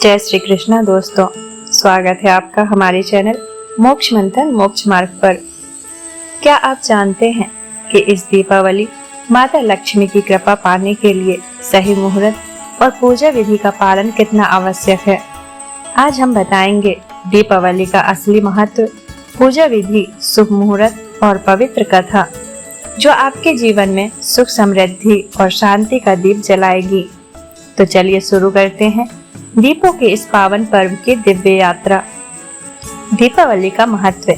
जय श्री कृष्णा दोस्तों, स्वागत है आपका हमारे चैनल मोक्ष मंथन मोक्ष मार्ग पर। क्या आप जानते हैं कि इस दीपावली माता लक्ष्मी की कृपा पाने के लिए सही मुहूर्त और पूजा विधि का पालन कितना आवश्यक है। आज हम बताएंगे दीपावली का असली महत्व, पूजा विधि, शुभ मुहूर्त और पवित्र कथा जो आपके जीवन में सुख, समृद्धि और शांति का दीप जलाएगी। तो चलिए शुरू करते हैं दीपों के इस पावन पर्व की दिव्य यात्रा। दीपावली का महत्व।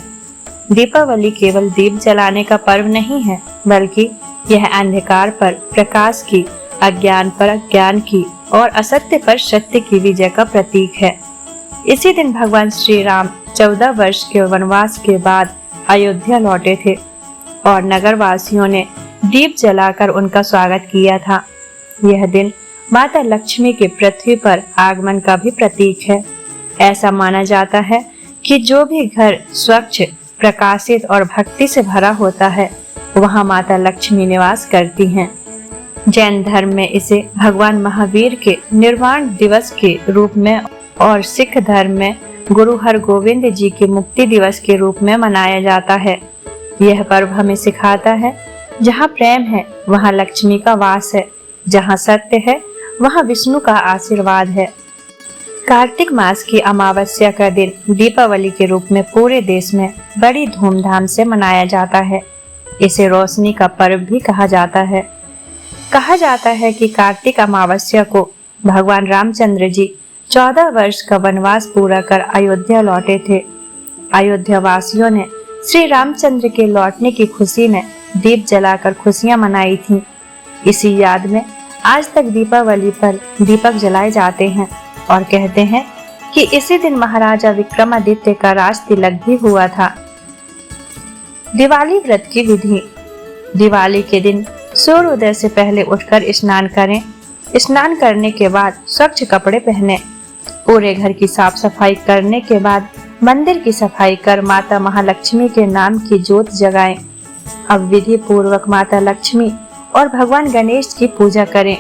दीपावली केवल दीप जलाने का पर्व नहीं है, बल्कि यह अंधकार पर प्रकाश की, अज्ञान पर ज्ञान की और असत्य पर सत्य की विजय का प्रतीक है। इसी दिन भगवान श्री राम 14 वर्ष के वनवास के बाद अयोध्या लौटे थे और नगर वासियों ने दीप जलाकर उनका स्वागत किया था। यह दिन माता लक्ष्मी के पृथ्वी पर आगमन का भी प्रतीक है। ऐसा माना जाता है कि जो भी घर स्वच्छ, प्रकाशित और भक्ति से भरा होता है, वहां माता लक्ष्मी निवास करती हैं। जैन धर्म में इसे भगवान महावीर के निर्वाण दिवस के रूप में और सिख धर्म में गुरु हरगोविंद जी के मुक्ति दिवस के रूप में मनाया जाता है। यह पर्व हमें सिखाता है, जहाँ प्रेम है वहाँ लक्ष्मी का वास है, जहाँ सत्य है वहाँ विष्णु का आशीर्वाद है। कार्तिक मास की अमावस्या का दिन दीपावली के रूप में पूरे देश में बड़ी धूमधाम से मनाया जाता है। इसे रोशनी का पर्व भी कहा जाता है। कहा जाता है कि कार्तिक अमावस्या को भगवान रामचंद्र जी 14 वर्ष का वनवास पूरा कर अयोध्या लौटे थे। अयोध्या वासियों ने श्री रामचंद्र के लौटने की खुशी में दीप जलाकर खुशियां मनाई थी। इसी याद में आज तक दीपावली पर दीपक जलाए जाते हैं और कहते हैं कि इसी दिन महाराजा विक्रमादित्य का राज तिलक भी हुआ था। दिवाली व्रत की विधि। दिवाली के दिन सूर्योदय से पहले उठकर स्नान करें। स्नान करने के बाद स्वच्छ कपड़े पहने। पूरे घर की साफ सफाई करने के बाद मंदिर की सफाई कर माता महालक्ष्मी के नाम की ज्योत जगाएं। अब विधि पूर्वक माता लक्ष्मी और भगवान गणेश की पूजा करें।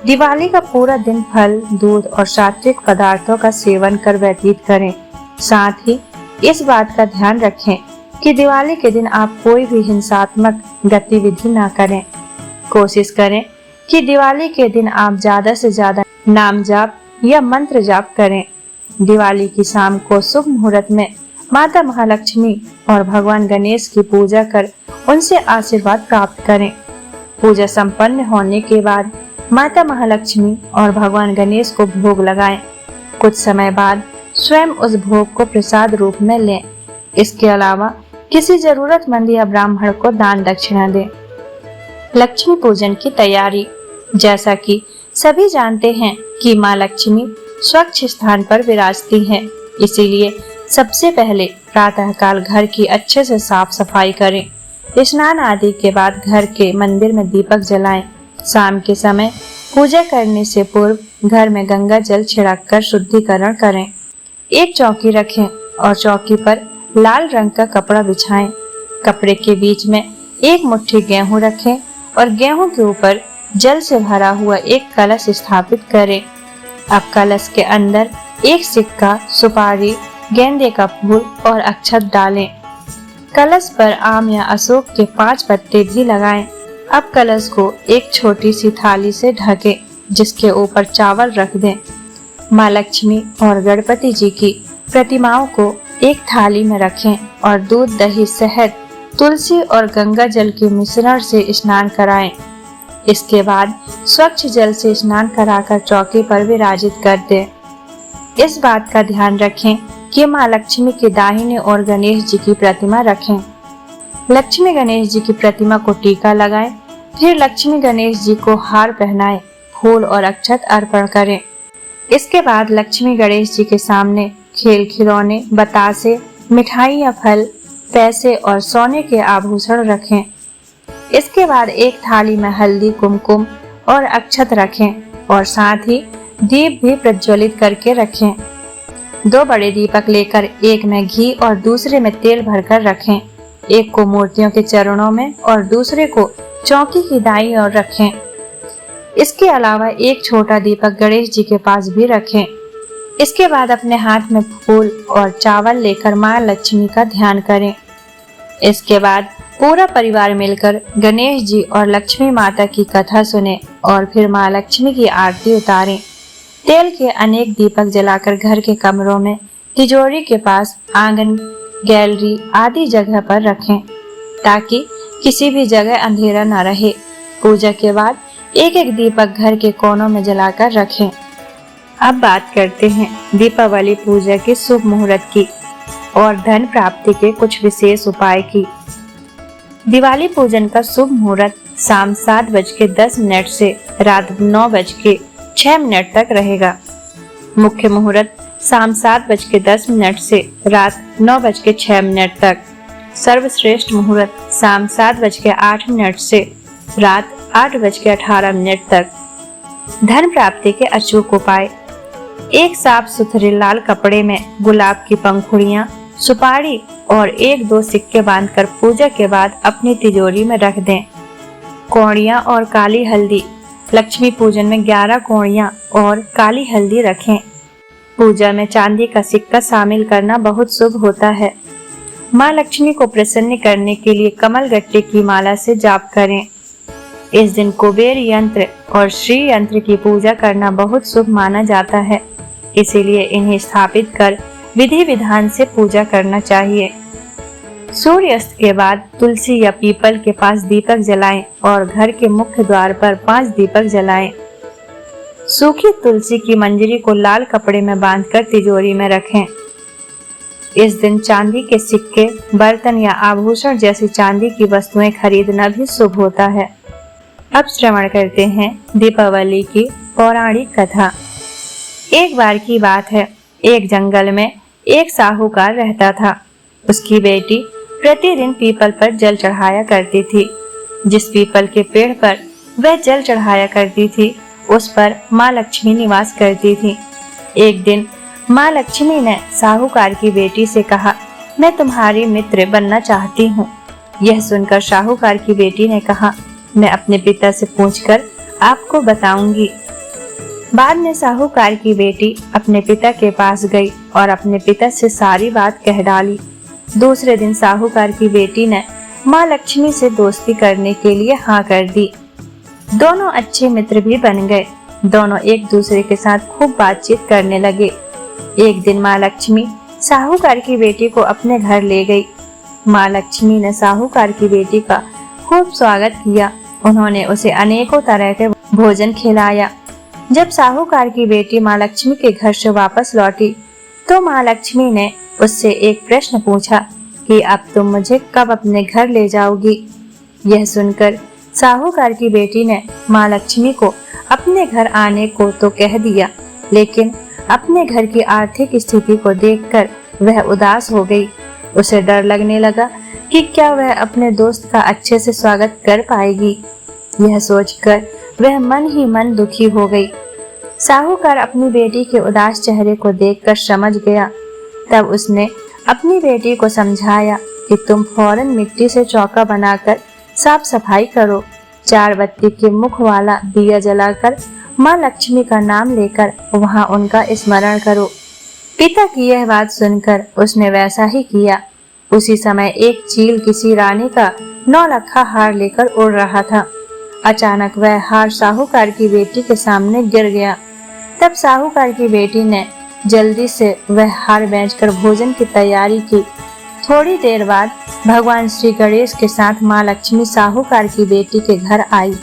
दिवाली का पूरा दिन फल, दूध और सात्विक पदार्थों का सेवन कर व्यतीत करें। साथ ही इस बात का ध्यान रखें कि दिवाली के दिन आप कोई भी हिंसात्मक गतिविधि न करें। कोशिश करें कि दिवाली के दिन आप ज्यादा से ज्यादा नाम जाप या मंत्र जाप करें। दिवाली की शाम को शुभ मुहूर्त में माता महालक्ष्मी और भगवान गणेश की पूजा कर उनसे आशीर्वाद प्राप्त करें। पूजा संपन्न होने के बाद माता महालक्ष्मी और भगवान गणेश को भोग लगाएं। कुछ समय बाद स्वयं उस भोग को प्रसाद रूप में लें। इसके अलावा किसी जरूरतमंद या ब्राह्मण को दान दक्षिणा दें। लक्ष्मी पूजन की तैयारी। जैसा कि सभी जानते हैं कि माँ लक्ष्मी स्वच्छ स्थान पर विराजती हैं, इसीलिए सबसे पहले प्रातःकाल घर की अच्छे से साफ सफाई करें। स्नान आदि के बाद घर के मंदिर में दीपक जलाएं। शाम के समय पूजा करने से पूर्व घर में गंगा जल छिड़ककर शुद्धिकरण करें। एक चौकी रखें और चौकी पर लाल रंग का कपड़ा बिछाएं। कपड़े के बीच में एक मुट्ठी गेहूं रखें और गेहूं के ऊपर जल से भरा हुआ एक कलश स्थापित करें। अब कलश के अंदर एक सिक्का, सुपारी, गेंदे का फूल और अक्षत डालें। कलश पर आम या अशोक के 5 पत्ते भी लगाएं। अब कलश को एक छोटी सी थाली से ढकें, जिसके ऊपर चावल रख दें। माँ लक्ष्मी और गणपति जी की प्रतिमाओं को एक थाली में रखें और दूध, दही, शहद, तुलसी और गंगा जल के मिश्रण से स्नान कराएं। इसके बाद स्वच्छ जल से स्नान कराकर चौकी पर विराजित कर दें। इस बात का ध्यान रखें कि माँ लक्ष्मी के दाहिने ओर गणेश जी की प्रतिमा रखें। लक्ष्मी गणेश जी की प्रतिमा को टीका लगाएं, फिर लक्ष्मी गणेश जी को हार पहनाएं, फूल और अक्षत अर्पण करें। इसके बाद लक्ष्मी गणेश जी के सामने खेल खिलौने, बतासे, मिठाई या फल, पैसे और सोने के आभूषण रखें। इसके बाद एक थाली में हल्दी, कुमकुम और अक्षत रखें और साथ ही दीप भी प्रज्वलित करके रखें। 2 बड़े दीपक लेकर एक में घी और दूसरे में तेल भरकर रखें। एक को मूर्तियों के चरणों में और दूसरे को चौकी की दाईं ओर रखें। इसके अलावा एक छोटा दीपक गणेश जी के पास भी रखें। इसके बाद अपने हाथ में फूल और चावल लेकर माँ लक्ष्मी का ध्यान करें। इसके बाद पूरा परिवार मिलकर गणेश जी और लक्ष्मी माता की कथा सुने और फिर माँ लक्ष्मी की आरती उतारें। तेल के अनेक दीपक जलाकर घर के कमरों में, तिजोरी के पास, आंगन, गैलरी आदि जगह पर रखें ताकि किसी भी जगह अंधेरा न रहे। पूजा के बाद एक एक दीपक घर के कोनों में जलाकर रखें। अब बात करते हैं दीपावली पूजा के शुभ मुहूर्त की और धन प्राप्ति के कुछ विशेष उपाय की। दिवाली पूजन का शुभ मुहूर्त शाम 7:10 से रात 9:06 तक रहेगा। मुख्य मुहूर्त शाम 7:10 से रात 9:06 तक। सर्वश्रेष्ठ मुहूर्त शाम 7:08 से रात 8:18 तक। धन प्राप्ति के अचूक उपाय: एक साफ सुथरे लाल कपड़े में गुलाब की पंखुड़ियां, सुपारी और 1-2 सिक्के बांधकर पूजा के बाद अपनी तिजोरी में रख दें। कौड़ियां और काली हल्दी: लक्ष्मी पूजन में 11 कौड़ियां और काली हल्दी रखें। पूजा में चांदी का सिक्का शामिल करना बहुत शुभ होता है। माँ लक्ष्मी को प्रसन्न करने के लिए कमल गट्टे की माला से जाप करें। इस दिन कुबेर यंत्र और श्री यंत्र की पूजा करना बहुत शुभ माना जाता है, इसीलिए इन्हें स्थापित कर विधि विधान से पूजा करना चाहिए। सूर्यास्त के बाद तुलसी या पीपल के पास दीपक जलाएं और घर के मुख्य द्वार पर 5 दीपक जलाएं। सूखी तुलसी की मंजरी को लाल कपड़े में बांधकर तिजोरी में रखें। इस दिन चांदी के सिक्के, बर्तन या आभूषण जैसी चांदी की वस्तुएं खरीदना भी शुभ होता है। अब श्रवण करते हैं दीपावली की पौराणिक कथा। एक बार की बात है, एक जंगल में एक साहूकार रहता था। उसकी बेटी प्रतिदिन पीपल पर जल चढ़ाया करती थी। जिस पीपल के पेड़ पर वह जल चढ़ाया करती थी, उस पर माँ लक्ष्मी निवास करती थी। एक दिन माँ लक्ष्मी ने साहूकार की बेटी से कहा, मैं तुम्हारी मित्र बनना चाहती हूँ। यह सुनकर साहूकार की बेटी ने कहा, मैं अपने पिता से पूछकर आपको बताऊंगी। बाद में साहूकार की बेटी अपने पिता के पास गई और अपने पिता से सारी बात कह डाली। दूसरे दिन साहूकार की बेटी ने माँ लक्ष्मी से दोस्ती करने के लिए हाँ कर दी। दोनों अच्छे मित्र भी बन गए। दोनों एक दूसरे के साथ खूब बातचीत करने लगे। एक दिन माँ लक्ष्मी साहूकार की बेटी को अपने घर ले गई। माँ लक्ष्मी ने साहूकार की बेटी का खूब स्वागत किया। उन्होंने उसे अनेकों तरह के भोजन खिलाया। जब साहूकार की बेटी माँ लक्ष्मी के घर से वापस लौटी, तो माँ लक्ष्मी ने उससे एक प्रश्न पूछा कि अब तुम मुझे कब अपने घर ले जाओगी। यह सुनकर साहूकार की बेटी ने माँ लक्ष्मी को अपने घर आने को तो कह दिया, लेकिन अपने घर की आर्थिक स्थिति को देखकर वह उदास हो गई। उसे डर लगने लगा कि क्या वह अपने दोस्त का अच्छे से स्वागत कर पाएगी। यह सोचकर वह मन ही मन दुखी हो गई। साहूकार अपनी बेटी के उदास चेहरे को देखकर समझ गया। तब उसने अपनी बेटी को समझाया कि तुम फौरन मिट्टी से चौका बनाकर साफ सफाई करो। 4 बत्ती के मुख वाला दिया जलाकर माँ लक्ष्मी का नाम लेकर वहाँ उनका स्मरण करो। पिता की यह बात सुनकर उसने वैसा ही किया। उसी समय एक चील किसी रानी का 9 लखा हार लेकर उड़ रहा था। अचानक वह हार साहूकार की बेटी के सामने गिर गया। तब साहूकार की बेटी ने जल्दी से वह हार बेचकर भोजन की तैयारी की। थोड़ी देर बाद भगवान श्री गणेश के साथ माँ लक्ष्मी साहूकार की बेटी के घर आई।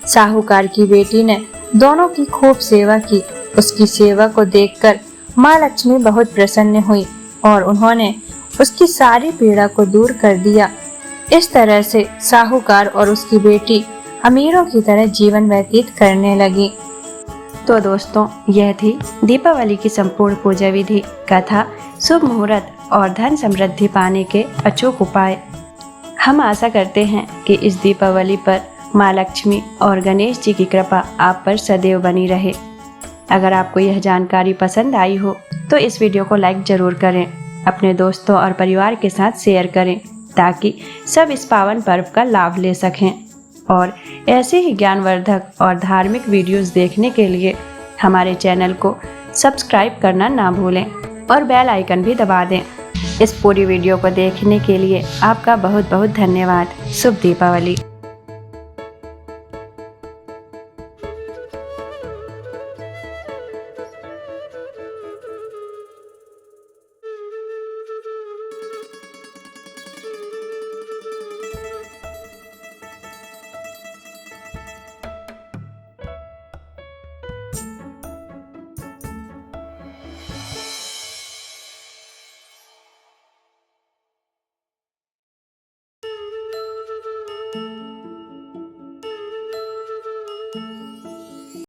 साहूकार की बेटी ने दोनों की खूब सेवा की। उसकी सेवा को देखकर माँ लक्ष्मी बहुत प्रसन्न हुई और उन्होंने उसकी सारी पीड़ा को दूर कर दिया। इस तरह से साहूकार और उसकी बेटी अमीरों की तरह जीवन व्यतीत करने लगी। तो दोस्तों, यह थी दीपावली की संपूर्ण पूजा विधि, कथा, शुभ मुहूर्त और धन समृद्धि पाने के अचूक उपाय। हम आशा करते हैं कि इस दीपावली पर माँ लक्ष्मी और गणेश जी की कृपा आप पर सदैव बनी रहे। अगर आपको यह जानकारी पसंद आई हो तो इस वीडियो को लाइक जरूर करें, अपने दोस्तों और परिवार के साथ शेयर करें ताकि सब इस पावन पर्व का लाभ ले सकें। और ऐसे ही ज्ञानवर्धक और धार्मिक वीडियोस देखने के लिए हमारे चैनल को सब्सक्राइब करना ना भूलें और बेल आइकन भी दबा दें। इस पूरी वीडियो को देखने के लिए आपका बहुत बहुत धन्यवाद। शुभ दीपावली।